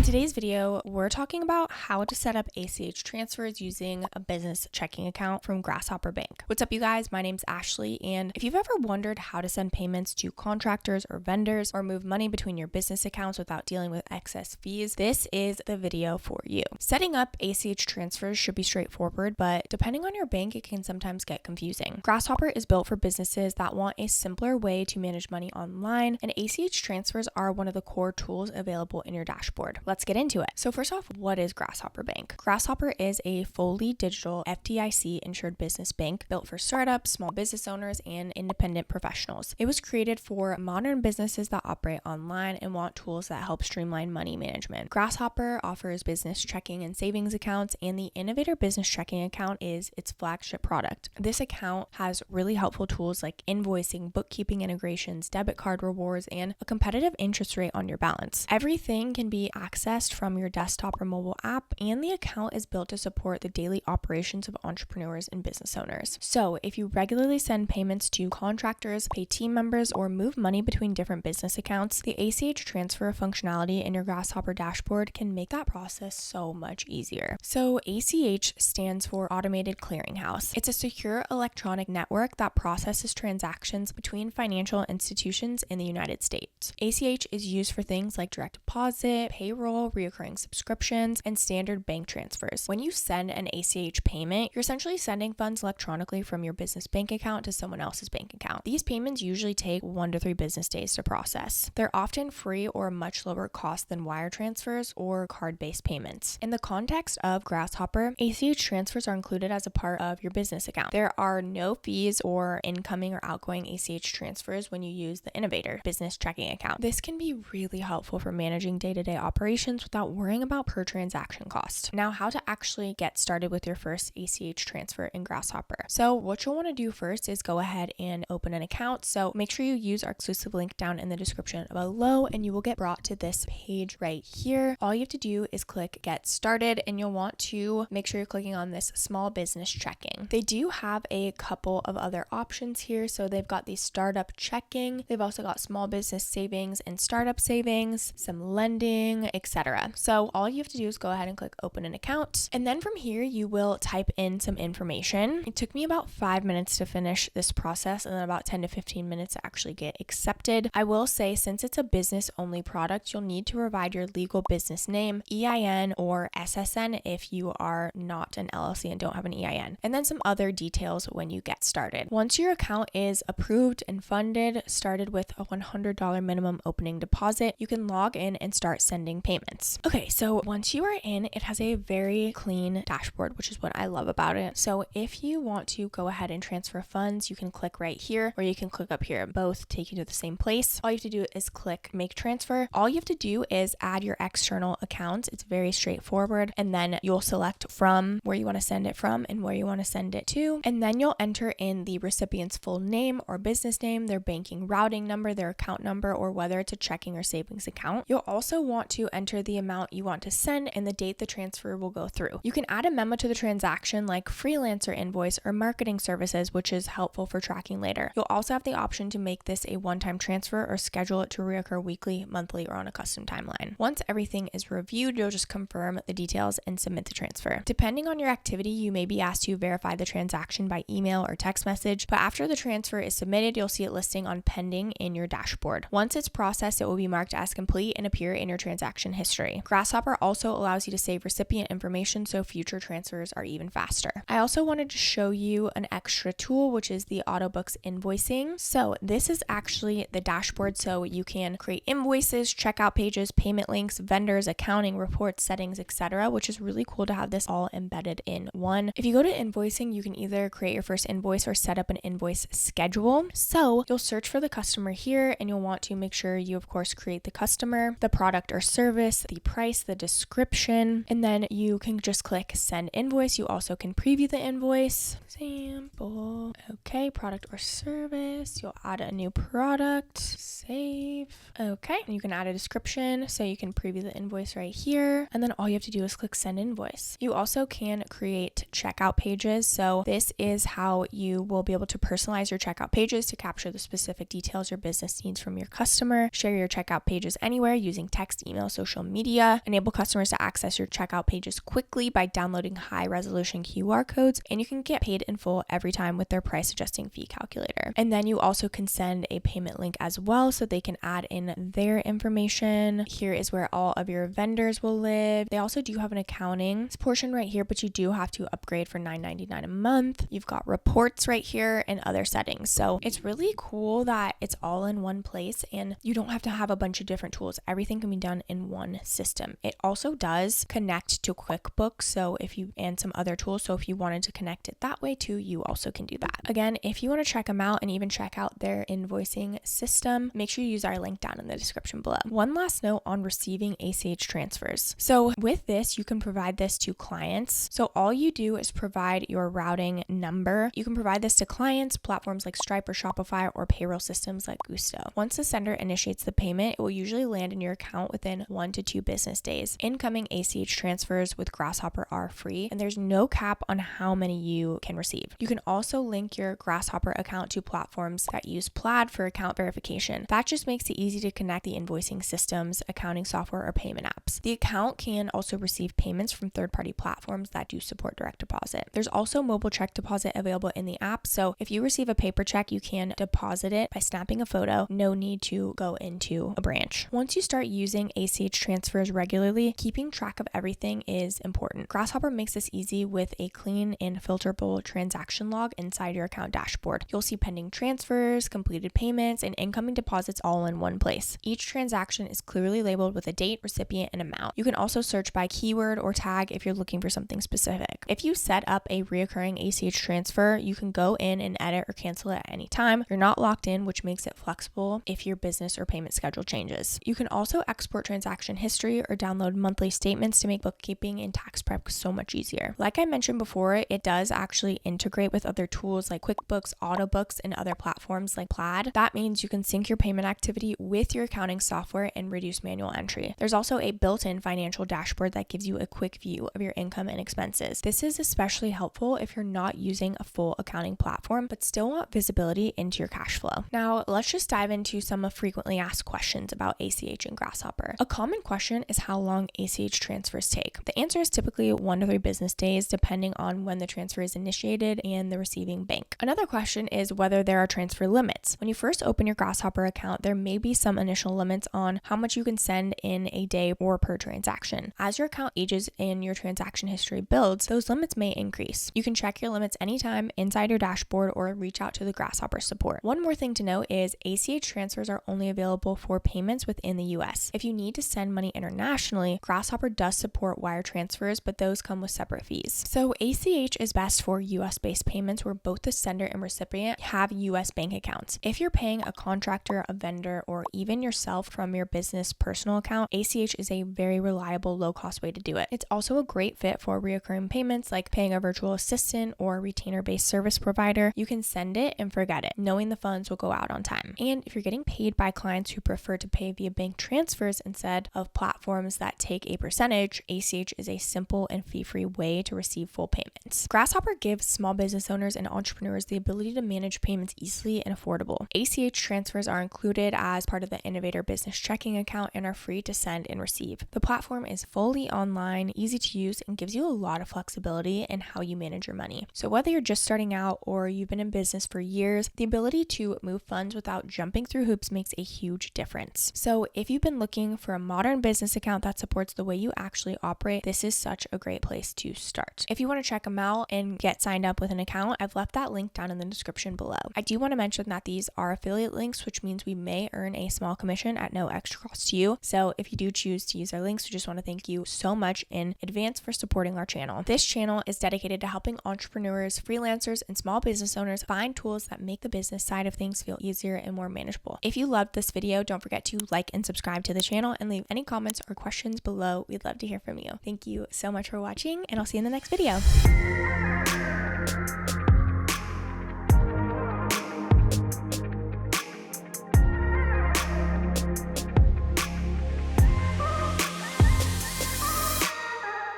today's video, we're talking about how to set up ACH transfers using a business checking account from Grasshopper Bank. What's up, you guys? My name's Ashley, and if you've ever wondered how to send payments to contractors or vendors or move money between your business accounts without dealing with excess fees, this is the video for you. Setting up ACH transfers should be straightforward, but depending on your bank, it can sometimes get confusing. Grasshopper is built for businesses that want a simpler way to manage money online, and ACH transfers are one of the core tools available in your dashboard. Let's get into it. So first off, what is Grasshopper Bank? Grasshopper is a fully digital FDIC insured business bank built for startups, small business owners, and independent professionals. It was created for modern businesses that operate online and want tools that help streamline money management. Grasshopper offers business checking and savings accounts, and the Innovator Business Checking Account is its flagship product. This account has really helpful tools like invoicing, bookkeeping integrations, debit card rewards, and a competitive interest rate on your balance. Everything can be accessed from your desktop or mobile app, and the account is built to support the daily operations of entrepreneurs and business owners. So if you regularly send payments to contractors, pay team members, or move money between different business accounts, the ACH transfer functionality in your Grasshopper dashboard can make that process so much easier. So ACH stands for Automated Clearinghouse. It's a secure electronic network that processes transactions between financial institutions in the United States. ACH is used for things like direct deposit, payroll, recurring subscriptions, and standard bank transfers. When you send an ACH payment, you're essentially sending funds electronically from your business bank account to someone else's bank account. These payments usually take 1 to 3 business days to process. They're often free or much lower cost than wire transfers or card-based payments. In the context of Grasshopper, ACH transfers are included as a part of your business account. There are no fees or incoming or outgoing ACH transfers when you use the Innovator Business Checking Account. This can be really helpful for managing day-to-day operations without worrying about per transaction cost. Now, how to actually get started with your first ACH transfer in Grasshopper. So what you'll want to do first is go ahead and open an account. So make sure you use our exclusive link down in the description below, and you will get brought to this page right here. All you have to do is click Get Started, and you'll want to make sure you're clicking on this Small Business Checking. They do have a couple of other options here. So they've got the Startup Checking. They've also got Small Business Savings and Startup Savings, some lending, etc. So all you have to do is go ahead and click Open an Account. And then from here, you will type in some information. It took me about 5 minutes to finish this process and then about 10 to 15 minutes to actually get accepted. I will say, since it's a business only product, you'll need to provide your legal business name, EIN, or SSN if you are not an LLC and don't have an EIN, and then some other details when you get started. Once your account is approved and funded, started with a $100 minimum opening deposit, you can log in and start sending payments. Okay, so once you are in, it has a very clean dashboard, which is what I love about it. So if you want to go ahead and transfer funds, you can click right here, or you can click up here. Both take you to the same place. All you have to do is click Make Transfer. All you have to do is add your external accounts. It's very straightforward. And then you'll select from where you want to send it from and where you want to send it to. And then you'll enter in the recipient's full name or business name, their banking routing number, their account number, or whether it's a checking or savings account. You'll also want to enter the amount you want to send and the date the transfer will go through. You can add a memo to the transaction like freelancer invoice or marketing services, which is helpful for tracking later. You'll also have the option to make this a one-time transfer or schedule it to reoccur weekly, monthly, or on a custom timeline. Once everything is reviewed, you'll just confirm the details and submit the transfer. Depending on your activity, you may be asked to verify the transaction by email or text message, but after the transfer is submitted, you'll see it listing on pending in your dashboard. Once it's processed, it will be marked as complete and appear in your transaction history. Grasshopper also allows you to save recipient information so future transfers are even faster. I also wanted to show you an extra tool, which is the AutoBooks invoicing. So this is actually the dashboard, so you can create invoices, checkout pages, payment links, vendors, accounting, reports, settings, etc., which is really cool to have this all embedded in one. If you go to invoicing, you can either create your first invoice or set up an invoice schedule. So you'll search for the customer here, and you'll want to make sure you, of course, create the customer, the product or service, the price, the description, and then you can just click Send Invoice. You also can preview the invoice. Example. Okay, product or service. You'll add a new product. Save. Okay, and you can add a description, so you can preview the invoice right here, and then all you have to do is click Send Invoice. You also can create checkout pages. So this is how you will be able to personalize your checkout pages to capture the specific details your business needs from your customer. Share your checkout pages anywhere using text, email, social social media, enable customers to access your checkout pages quickly by downloading high-resolution QR codes, and you can get paid in full every time with their price adjusting fee calculator. And then you also can send a payment link as well so they can add in their information. Here is where all of your vendors will live. They also do have an accounting portion right here, but you do have to upgrade for $9.99 a month. You've got reports right here and other settings. So it's really cool that it's all in one place and you don't have to have a bunch of different tools. Everything can be done in one system. It also does connect to QuickBooks, and some other tools. So if you wanted to connect it that way too, you also can do that. Again, if you want to check them out and even check out their invoicing system, make sure you use our link down in the description below. One last note on receiving ACH transfers. So with this, you can provide this to clients. So all you do is provide your routing number. You can provide this to clients, platforms like Stripe or Shopify, or payroll systems like Gusto. Once the sender initiates the payment, it will usually land in your account within 1 to 2 business days. Incoming ACH transfers with Grasshopper are free, and there's no cap on how many you can receive. You can also link your Grasshopper account to platforms that use Plaid for account verification. That just makes it easy to connect the invoicing systems, accounting software, or payment apps. The account can also receive payments from third-party platforms that do support direct deposit. There's also mobile check deposit available in the app, so if you receive a paper check, you can deposit it by snapping a photo. No need to go into a branch. Once you start using ACH transfers regularly, keeping track of everything is important. Grasshopper makes this easy with a clean and filterable transaction log inside your account dashboard. You'll see pending transfers, completed payments, and incoming deposits all in one place. Each transaction is clearly labeled with a date, recipient, and amount. You can also search by keyword or tag if you're looking for something specific. If you set up a reoccurring ACH transfer, you can go in and edit or cancel it at any time. You're not locked in, which makes it flexible if your business or payment schedule changes. You can also export transaction history or download monthly statements to make bookkeeping and tax prep so much easier. Like I mentioned before, it does actually integrate with other tools like QuickBooks, Autobooks, and other platforms like Plaid. That means you can sync your payment activity with your accounting software and reduce manual entry. There's also a built-in financial dashboard that gives you a quick view of your income and expenses. This is especially helpful if you're not using a full accounting platform but still want visibility into your cash flow. Now, let's just dive into some frequently asked questions about ACH and Grasshopper. A common question is how long ACH transfers take. The answer is typically 1 to 3 business days, depending on when the transfer is initiated and the receiving bank. Another question is whether there are transfer limits. When you first open your Grasshopper account, there may be some initial limits on how much you can send in a day or per transaction. As your account ages and your transaction history builds, those limits may increase. You can check your limits anytime inside your dashboard or reach out to the Grasshopper support. One more thing to note is ACH transfers are only available for payments within the US. If you need to send money internationally, Grasshopper does support wire transfers, but those come with separate fees. So ACH is best for US-based payments where both the sender and recipient have US bank accounts. If you're paying a contractor, a vendor, or even yourself from your business personal account, ACH is a very reliable, low-cost way to do it. It's also a great fit for recurring payments like paying a virtual assistant or retainer-based service provider. You can send it and forget it, knowing the funds will go out on time. And if you're getting paid by clients who prefer to pay via bank transfers instead of platforms that take a percentage, ACH is a simple and fee-free way to receive full payments. Grasshopper gives small business owners and entrepreneurs the ability to manage payments easily and affordable. ACH transfers are included as part of the Innovator Business Checking account and are free to send and receive. The platform is fully online, easy to use, and gives you a lot of flexibility in how you manage your money. So whether you're just starting out or you've been in business for years, the ability to move funds without jumping through hoops makes a huge difference. So if you've been looking for a modern business account that supports the way you actually operate, this is such a great place to start. If you want to check them out and get signed up with an account, I've left that link down in the description below. I do want to mention that these are affiliate links, which means we may earn a small commission at no extra cost to you. So if you do choose to use our links, we just want to thank you so much in advance for supporting our channel. This channel is dedicated to helping entrepreneurs, freelancers, and small business owners find tools that make the business side of things feel easier and more manageable. If you loved this video, don't forget to like and subscribe to the channel and leave any comments or questions below. We'd love to hear from you. Thank you so much for watching, and I'll see you in the next video.